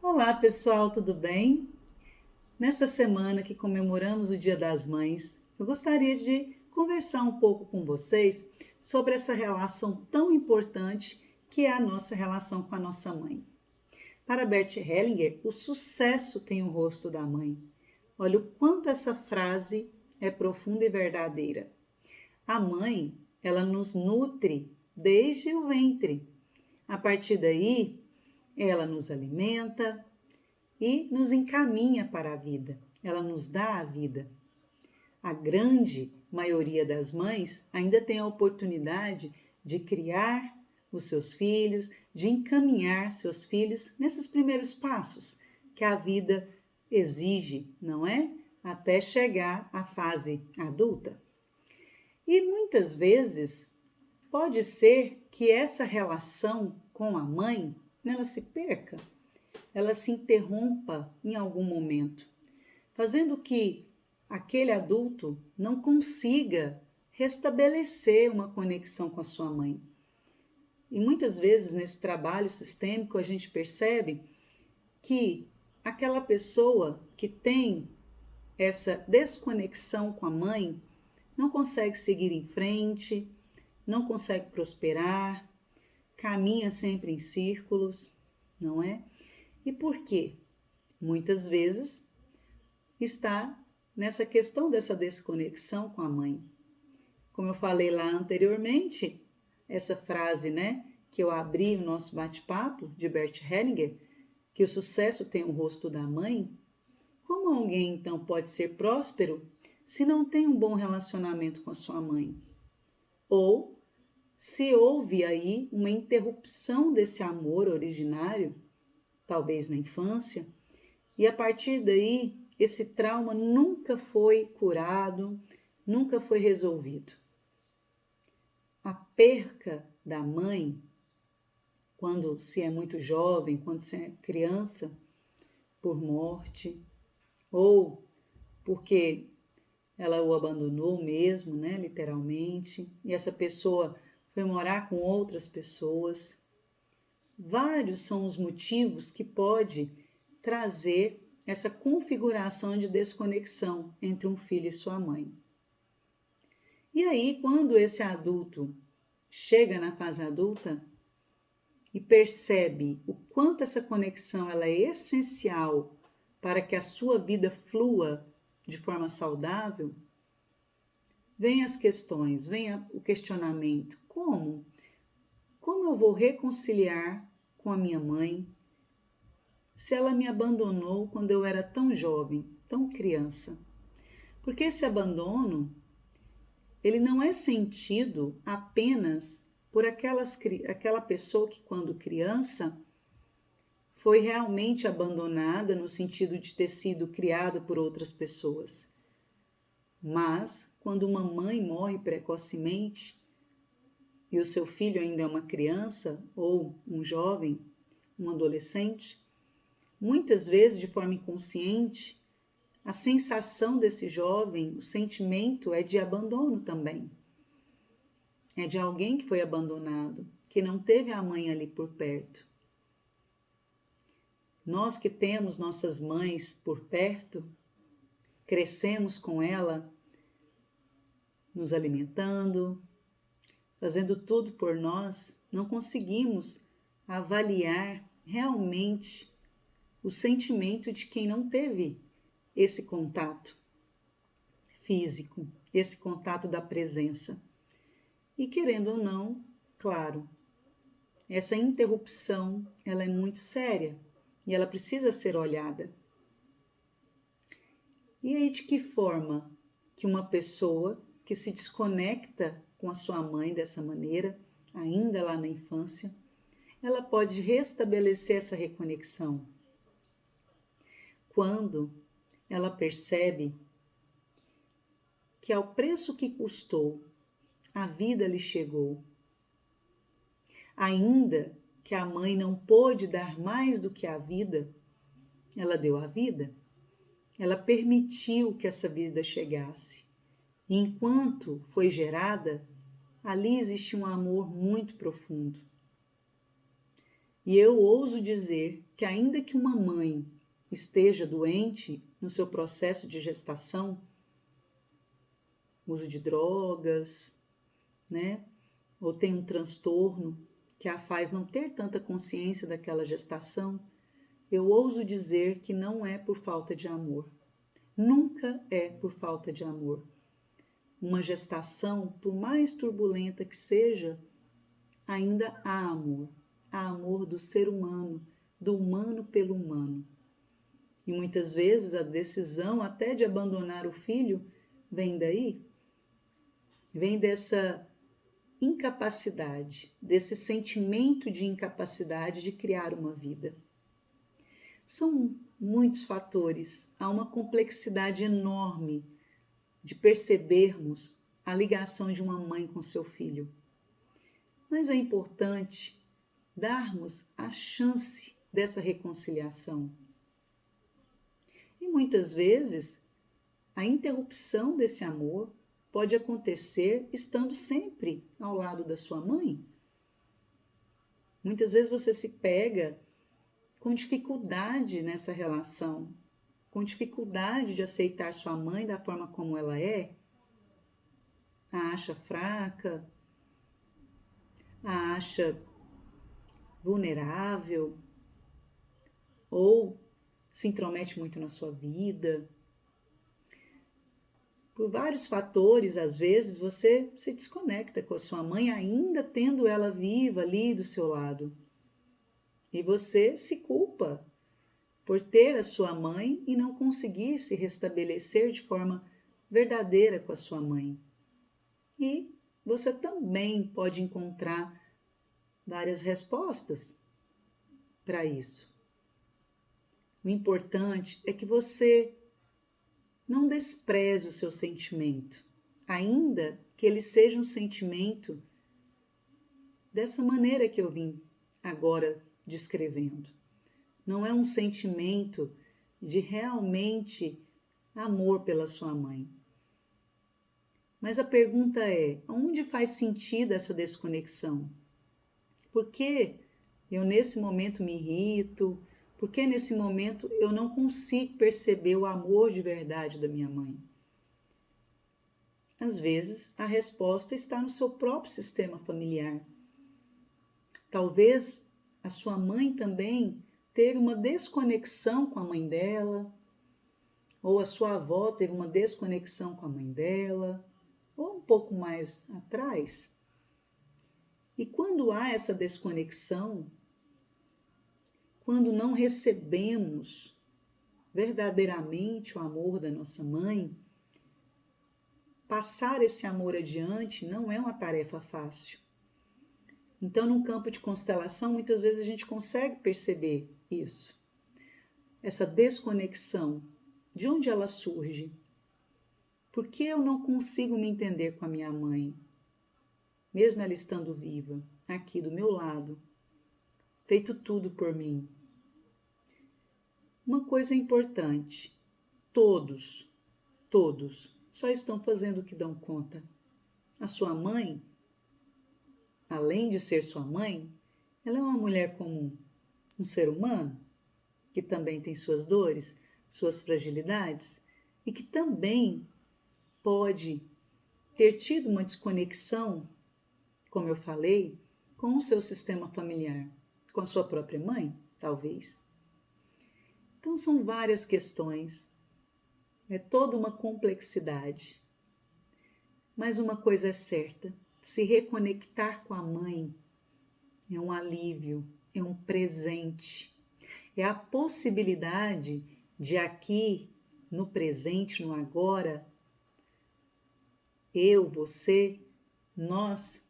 Olá pessoal, tudo bem? Nessa semana que comemoramos o Dia das Mães, eu gostaria de conversar um pouco com vocês sobre essa relação tão importante que é a nossa relação com a nossa mãe. Para Bert Hellinger, o sucesso tem o rosto da mãe. Olha o quanto essa frase é profunda e verdadeira. A mãe, ela nos nutre desde o ventre. A partir daí, ela nos alimenta, e nos encaminha para a vida, ela nos dá a vida. A grande maioria das mães ainda tem a oportunidade de criar os seus filhos, de encaminhar seus filhos nesses primeiros passos que a vida exige, não é? Até chegar à fase adulta. E muitas vezes pode ser que essa relação com a mãe ela se perca, ela se interrompa em algum momento, fazendo que aquele adulto não consiga restabelecer uma conexão com a sua mãe. E muitas vezes nesse trabalho sistêmico a gente percebe que aquela pessoa que tem essa desconexão com a mãe não consegue seguir em frente, não consegue prosperar, caminha sempre em círculos, não é? E por quê? Muitas vezes está nessa questão dessa desconexão com a mãe. Como eu falei lá anteriormente, essa frase, né, que eu abri o nosso bate-papo de Bert Hellinger, que o sucesso tem o rosto da mãe, como alguém então pode ser próspero se não tem um bom relacionamento com a sua mãe? Ou se houve aí uma interrupção desse amor originário, talvez na infância, e a partir daí esse trauma nunca foi curado, nunca foi resolvido. A perca da mãe, quando se é muito jovem, quando se é criança, por morte, ou porque ela o abandonou mesmo, né, literalmente, e essa pessoa foi morar com outras pessoas. Vários são os motivos que pode trazer essa configuração de desconexão entre um filho e sua mãe. E aí, quando esse adulto chega na fase adulta e percebe o quanto essa conexão ela é essencial para que a sua vida flua de forma saudável, vem as questões, vem o questionamento: como? Como eu vou reconciliar com a minha mãe se ela me abandonou quando eu era tão jovem, tão criança? Porque esse abandono, ele não é sentido apenas por aquela pessoa que quando criança foi realmente abandonada no sentido de ter sido criada por outras pessoas. Mas quando uma mãe morre precocemente e o seu filho ainda é uma criança ou um jovem, um adolescente, muitas vezes de forma inconsciente, a sensação desse jovem, o sentimento é de abandono também. É de alguém que foi abandonado, que não teve a mãe ali por perto. Nós que temos nossas mães por perto, crescemos com ela, nos alimentando, fazendo tudo por nós, não conseguimos avaliar realmente o sentimento de quem não teve esse contato físico, esse contato da presença. E querendo ou não, claro, essa interrupção ela é muito séria e ela precisa ser olhada. E aí de que forma que uma pessoa que se desconecta com a sua mãe dessa maneira, ainda lá na infância, ela pode restabelecer essa reconexão? Quando ela percebe que ao preço que custou, a vida lhe chegou. Ainda que a mãe não pôde dar mais do que a vida, ela deu a vida. Ela permitiu que essa vida chegasse. E enquanto foi gerada, ali existe um amor muito profundo. E eu ouso dizer que ainda que uma mãe esteja doente no seu processo de gestação, uso de drogas, né? Ou tem um transtorno que a faz não ter tanta consciência daquela gestação, eu ouso dizer que não é por falta de amor. Nunca é por falta de amor. Uma gestação, por mais turbulenta que seja, ainda há amor. Há amor do ser humano, do humano pelo humano. E muitas vezes a decisão até de abandonar o filho vem daí, vem dessa incapacidade, desse sentimento de incapacidade de criar uma vida. São muitos fatores, há uma complexidade enorme de percebermos a ligação de uma mãe com seu filho. Mas é importante darmos a chance dessa reconciliação. E muitas vezes a interrupção desse amor pode acontecer estando sempre ao lado da sua mãe. Muitas vezes você se pega com dificuldade nessa relação, com dificuldade de aceitar sua mãe da forma como ela é, a acha fraca, a acha vulnerável, ou se intromete muito na sua vida. Por vários fatores, às vezes, você se desconecta com a sua mãe, ainda tendo ela viva ali do seu lado. E você se culpa por ter a sua mãe e não conseguir se restabelecer de forma verdadeira com a sua mãe. E você também pode encontrar várias respostas para isso. O importante é que você não despreze o seu sentimento, ainda que ele seja um sentimento dessa maneira que eu vim agora descrevendo. Não é um sentimento de realmente amor pela sua mãe. Mas a pergunta é, onde faz sentido essa desconexão? Por que eu nesse momento me irrito? Por que nesse momento eu não consigo perceber o amor de verdade da minha mãe? Às vezes, a resposta está no seu próprio sistema familiar. Talvez a sua mãe também teve uma desconexão com a mãe dela, ou a sua avó teve uma desconexão com a mãe dela, ou um pouco mais atrás. E quando há essa desconexão, quando não recebemos verdadeiramente o amor da nossa mãe, passar esse amor adiante não é uma tarefa fácil. Então, num campo de constelação, muitas vezes a gente consegue perceber isso. Essa desconexão, de onde ela surge? Por que eu não consigo me entender com a minha mãe? Mesmo ela estando viva, aqui do meu lado, feito tudo por mim. Uma coisa importante, todos só estão fazendo o que dão conta. A sua mãe, além de ser sua mãe, ela é uma mulher comum, um ser humano, que também tem suas dores, suas fragilidades, e que também pode ter tido uma desconexão, como eu falei, com o seu sistema familiar, com a sua própria mãe, talvez. Então são várias questões, é toda uma complexidade. Mas uma coisa é certa, se reconectar com a mãe é um alívio, é um presente, é a possibilidade de aqui, no presente, no agora, eu, você, nós,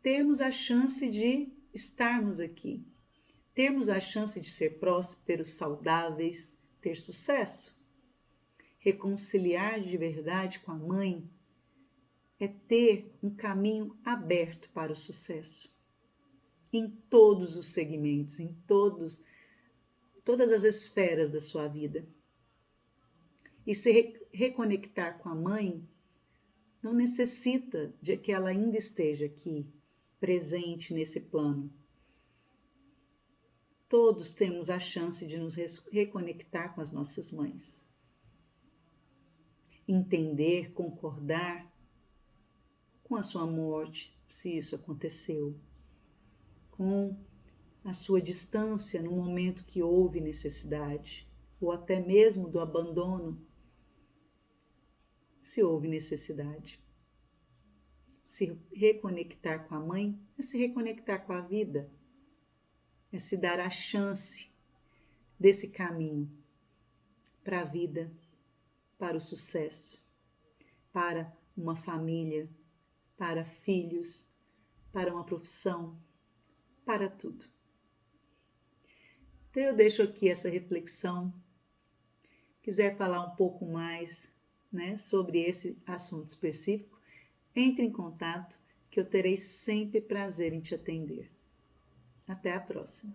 termos a chance de estarmos aqui, termos a chance de ser prósperos, saudáveis, ter sucesso. Reconciliar de verdade com a mãe é ter um caminho aberto para o sucesso. Em todos os segmentos, em todas as esferas da sua vida. E se reconectar com a mãe não necessita de que ela ainda esteja aqui, presente nesse plano. Todos temos a chance de nos reconectar com as nossas mães. Entender, concordar com a sua morte, se isso aconteceu, com a sua distância no momento que houve necessidade, ou até mesmo do abandono, se houve necessidade. Se reconectar com a mãe é se reconectar com a vida, é se dar a chance desse caminho para a vida, para o sucesso, para uma família, para filhos, para uma profissão, para tudo. Então eu deixo aqui essa reflexão. Quiser falar um pouco mais, sobre esse assunto específico, entre em contato que eu terei sempre prazer em te atender. Até a próxima.